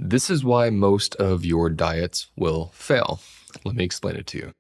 This is why most of your diets will fail. Let me explain it to you.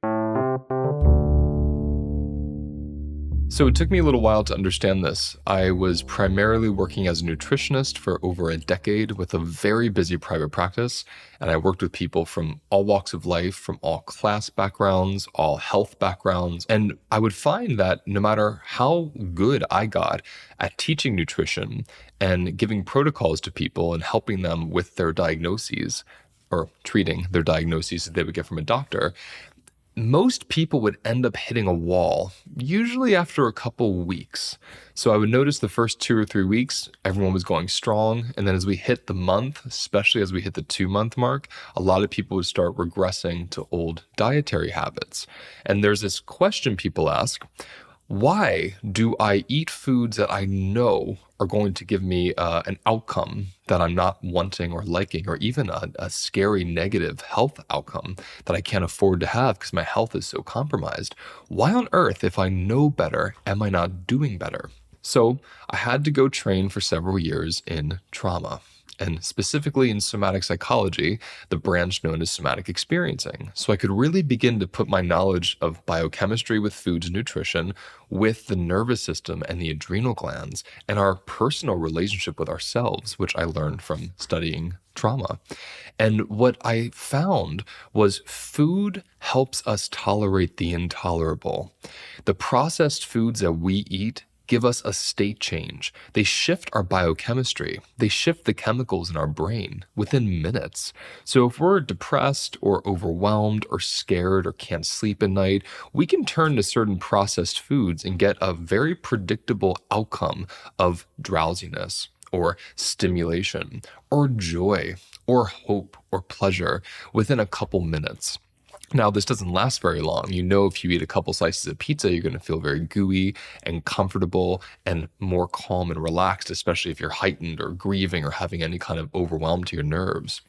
So it took me a little while to understand this. I was primarily working as a nutritionist for over a decade with a very busy private practice, and I worked with people from all walks of life, from all class backgrounds, all health backgrounds, and I would find that no matter how good I got at teaching nutrition and giving protocols to people and helping them with their diagnoses, or treating their diagnoses that they would get from a doctor, most people would end up hitting a wall, usually after a couple weeks. So I would notice the first 2 or 3 weeks, everyone was going strong. And then as we hit the month, especially as we hit the 2-month mark, a lot of people would start regressing to old dietary habits. And there's this question people ask: why do I eat foods that I know are going to give me an outcome that I'm not wanting or liking, or even a scary negative health outcome that I can't afford to have because my health is so compromised? Why on earth, if I know better, am I not doing better? So I had to go train for several years in trauma, and specifically in somatic psychology, the branch known as somatic experiencing. So I could really begin to put my knowledge of biochemistry with foods and nutrition with the nervous system and the adrenal glands and our personal relationship with ourselves, which I learned from studying trauma. And what I found was food helps us tolerate the intolerable. The processed foods that we eat give us a state change. They shift our biochemistry. They shift the chemicals in our brain within minutes. So if we're depressed or overwhelmed or scared or can't sleep at night, we can turn to certain processed foods and get a very predictable outcome of drowsiness or stimulation or joy or hope or pleasure within a couple minutes. Now, this doesn't last very long. You know, if you eat a couple slices of pizza, you're going to feel very gooey and comfortable and more calm and relaxed, especially if you're heightened or grieving or having any kind of overwhelm to your nerves.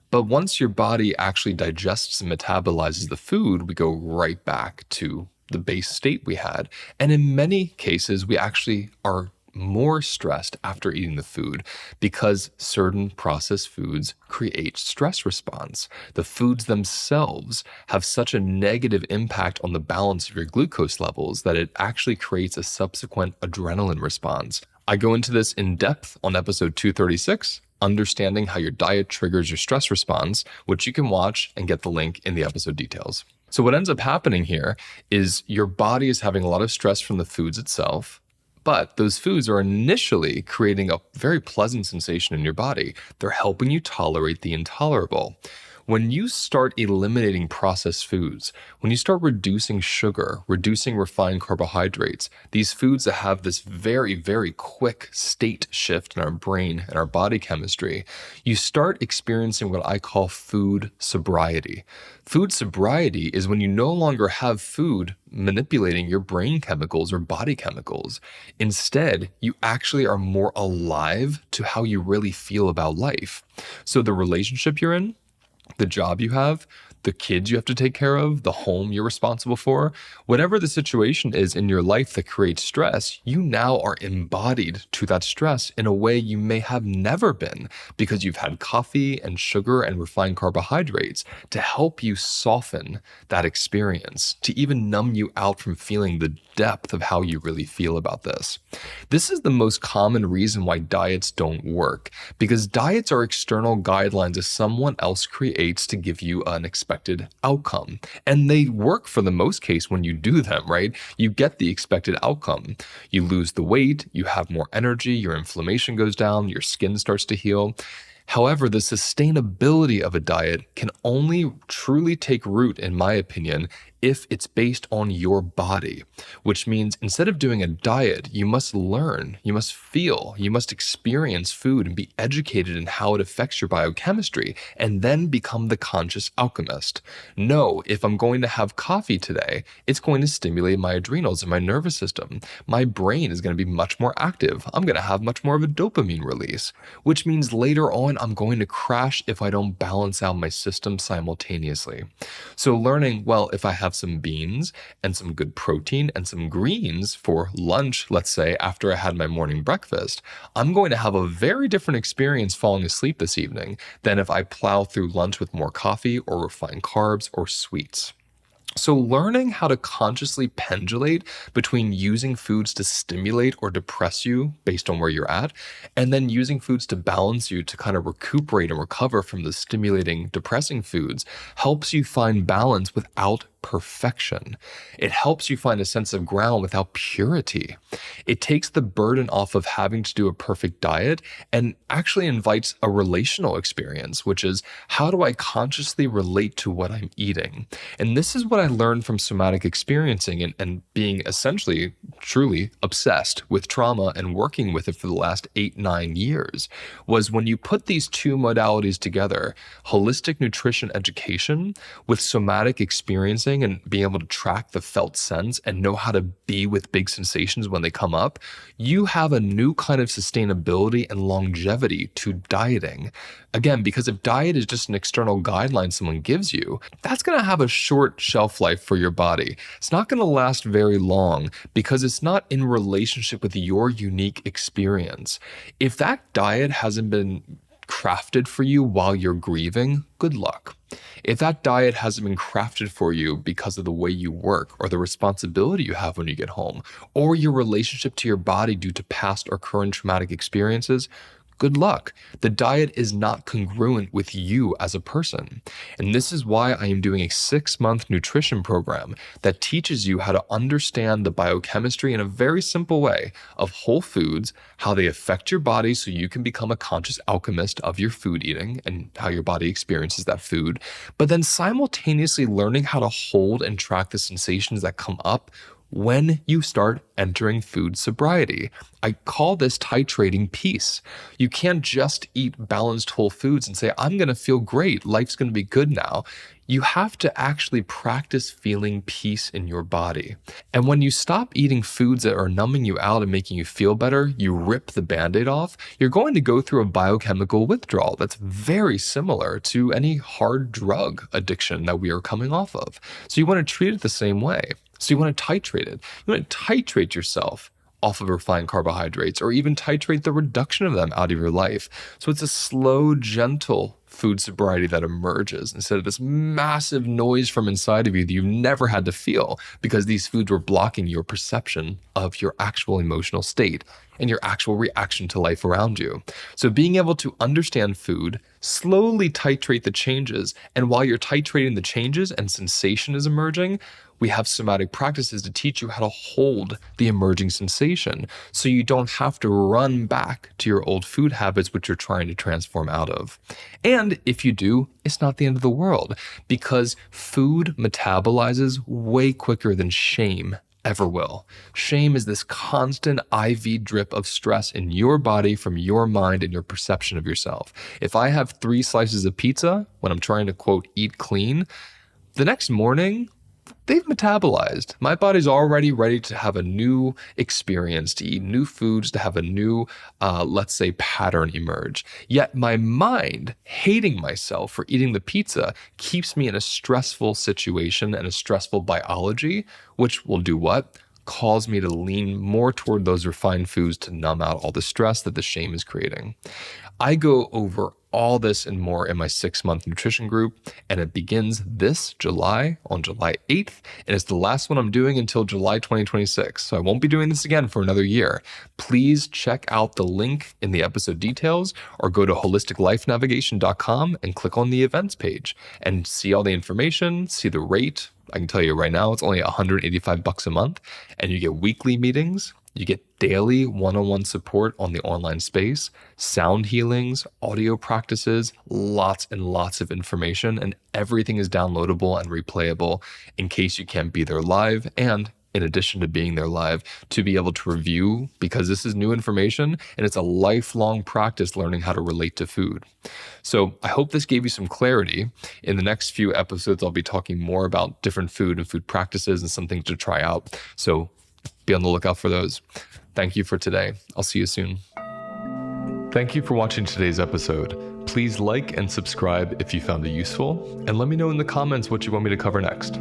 But once your body actually digests and metabolizes the food, we go right back to the base state we had. And in many cases, we actually are more stressed after eating the food because certain processed foods create stress response. The foods themselves have such a negative impact on the balance of your glucose levels that it actually creates a subsequent adrenaline response. I go into this in depth on episode 236, understanding how your diet triggers your stress response, which you can watch and get the link in the episode details. So what ends up happening here is your body is having a lot of stress from the foods itself. But those foods are initially creating a very pleasant sensation in your body. They're helping you tolerate the intolerable. When you start eliminating processed foods, when you start reducing sugar, reducing refined carbohydrates, these foods that have this very, very quick state shift in our brain and our body chemistry, you start experiencing what I call food sobriety. Food sobriety is when you no longer have food manipulating your brain chemicals or body chemicals. Instead, you actually are more alive to how you really feel about life. So the relationship you're in, the job you have, the kids you have to take care of, the home you're responsible for, whatever the situation is in your life that creates stress, you now are embodied to that stress in a way you may have never been because you've had coffee and sugar and refined carbohydrates to help you soften that experience, to even numb you out from feeling the depth of how you really feel about this. This is the most common reason why diets don't work, because diets are external guidelines that someone else creates to give you an expected outcome. And they work for the most case when you do them, right? You get the expected outcome. You lose the weight, you have more energy, your inflammation goes down, your skin starts to heal. However, the sustainability of a diet can only truly take root, in my opinion, if it's based on your body, which means instead of doing a diet, you must learn, you must feel, you must experience food and be educated in how it affects your biochemistry, and then become the conscious alchemist. No, if I'm going to have coffee today, it's going to stimulate my adrenals and my nervous system. My brain is going to be much more active. I'm going to have much more of a dopamine release, which means later on I'm going to crash if I don't balance out my system simultaneously. So learning, well, if I have have some beans and some good protein and some greens for lunch, let's say, after I had my morning breakfast, I'm going to have a very different experience falling asleep this evening than if I plow through lunch with more coffee or refined carbs or sweets. So, learning how to consciously pendulate between using foods to stimulate or depress you based on where you're at, and then using foods to balance you to kind of recuperate and recover from the stimulating, depressing foods helps you find balance without perfection. It helps you find a sense of ground without purity. It takes the burden off of having to do a perfect diet and actually invites a relational experience, which is how do I consciously relate to what I'm eating? And this is what I learned from somatic experiencing and being essentially truly obsessed with trauma and working with it for the last 8-9 years was when you put these two modalities together, holistic nutrition education with somatic experiencing and being able to track the felt sense and know how to be with big sensations when they come up, you have a new kind of sustainability and longevity to dieting. Again, because if diet is just an external guideline someone gives you, that's going to have a short shelf life for your body. It's not going to last very long because it's not in relationship with your unique experience. If that diet hasn't been crafted for you while you're grieving, good luck. If that diet hasn't been crafted for you because of the way you work or the responsibility you have when you get home or your relationship to your body due to past or current traumatic experiences, good luck. The diet is not congruent with you as a person. And this is why I am doing a 6-month nutrition program that teaches you how to understand the biochemistry in a very simple way of whole foods, how they affect your body so you can become a conscious alchemist of your food eating and how your body experiences that food, but then simultaneously learning how to hold and track the sensations that come up when you start entering food sobriety. I call this titrating peace. You can't just eat balanced whole foods and say, I'm going to feel great. Life's going to be good now. You have to actually practice feeling peace in your body. And when you stop eating foods that are numbing you out and making you feel better, you rip the Band-Aid off, you're going to go through a biochemical withdrawal that's very similar to any hard drug addiction that we are coming off of. So you want to treat it the same way. So you want to titrate it. You want to titrate yourself off of refined carbohydrates or even titrate the reduction of them out of your life. So it's a slow, gentle food sobriety that emerges instead of this massive noise from inside of you that you've never had to feel because these foods were blocking your perception of your actual emotional state and your actual reaction to life around you. So being able to understand food, slowly titrate the changes, and while you're titrating the changes and sensation is emerging, we have somatic practices to teach you how to hold the emerging sensation so you don't have to run back to your old food habits, which you're trying to transform out of. And if you do, it's not the end of the world because food metabolizes way quicker than shame ever will. Shame is this constant IV drip of stress in your body from your mind and your perception of yourself. If I have 3 slices of pizza when I'm trying to, quote, eat clean, the next morning, they've metabolized. My body's already ready to have a new experience, to eat new foods, to have a new, let's say, pattern emerge. Yet my mind, hating myself for eating the pizza, keeps me in a stressful situation and a stressful biology, which will do what? Cause me to lean more toward those refined foods to numb out all the stress that the shame is creating. I go over all this and more in my 6-month nutrition group, and it begins this July on July 8th, and it's the last one I'm doing until July 2026. So I won't be doing this again for another year. Please check out the link in the episode details or go to holisticlifenavigation.com and click on the events page and see all the information, see the rate. I can tell you right now, it's only $185 a month, and you get weekly meetings. You get daily one-on-one support on the online space, sound healings, audio practices, lots and lots of information, and everything is downloadable and replayable in case you can't be there live. And in addition to being there live, to be able to review, because this is new information and it's a lifelong practice learning how to relate to food. So I hope this gave you some clarity. In the next few episodes, I'll be talking more about different food and food practices and some things to try out. So be on the lookout for those. Thank you for today. I'll see you soon. Thank you for watching today's episode. Please like and subscribe if you found it useful, and let me know in the comments what you want me to cover next.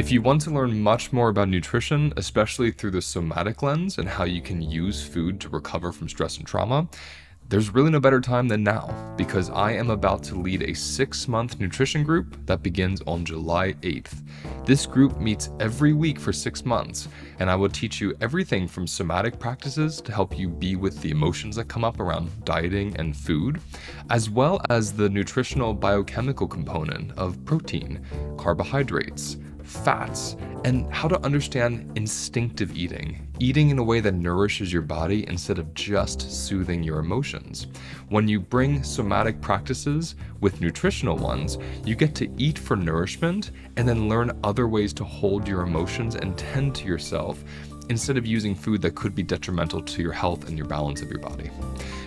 If you want to learn much more about nutrition, especially through the somatic lens and how you can use food to recover from stress and trauma, there's really no better time than now, because I am about to lead a 6-month nutrition group that begins on July 8th. This group meets every week for 6 months, and I will teach you everything from somatic practices to help you be with the emotions that come up around dieting and food, as well as the nutritional biochemical component of protein, carbohydrates, fats, and how to understand instinctive eating in a way that nourishes your body instead of just soothing your emotions. When you bring somatic practices with nutritional ones, you get to eat for nourishment and then learn other ways to hold your emotions and tend to yourself instead of using food that could be detrimental to your health and your balance of your body.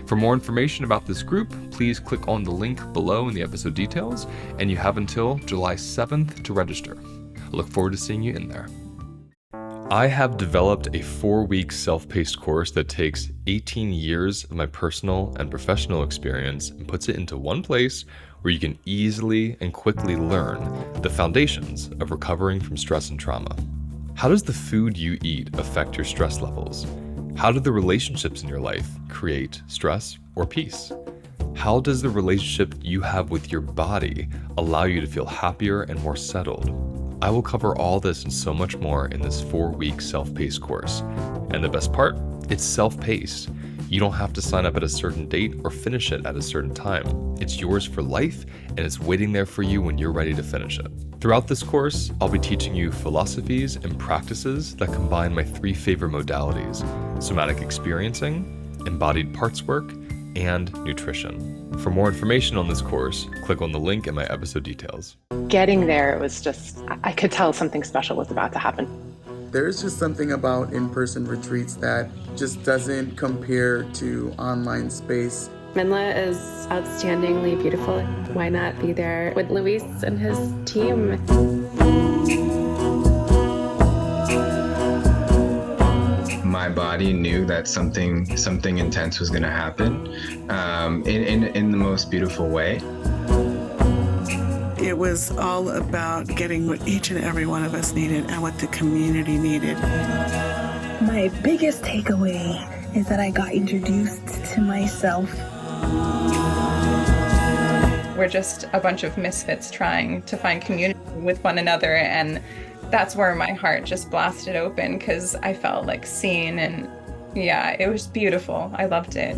For more information about this group, please click on the link below in the episode details, and you have until July 7th to register. I look forward to seeing you in there. I have developed a 4-week self-paced course that takes 18 years of my personal and professional experience and puts it into one place where you can easily and quickly learn the foundations of recovering from stress and trauma. How does the food you eat affect your stress levels? How do the relationships in your life create stress or peace? How does the relationship you have with your body allow you to feel happier and more settled? I will cover all this and so much more in this 4-week self-paced course. And the best part, it's self-paced. You don't have to sign up at a certain date or finish it at a certain time. It's yours for life, and it's waiting there for you when you're ready to finish it. Throughout this course, I'll be teaching you philosophies and practices that combine my 3 favorite modalities: somatic experiencing, embodied parts work, and nutrition. For more information on this course, click on the link in my episode details. Getting there, it was just, I could tell something special was about to happen. There's just something about in-person retreats that just doesn't compare to online space. Minla is outstandingly beautiful. Why not be there with Luis and his team? My body knew that something intense was going to happen in the most beautiful way. It was all about getting what each and every one of us needed and what the community needed. My biggest takeaway is that I got introduced to myself. We're just a bunch of misfits trying to find community with one another, and that's where my heart just blasted open because I felt like seen, and yeah, it was beautiful. I loved it.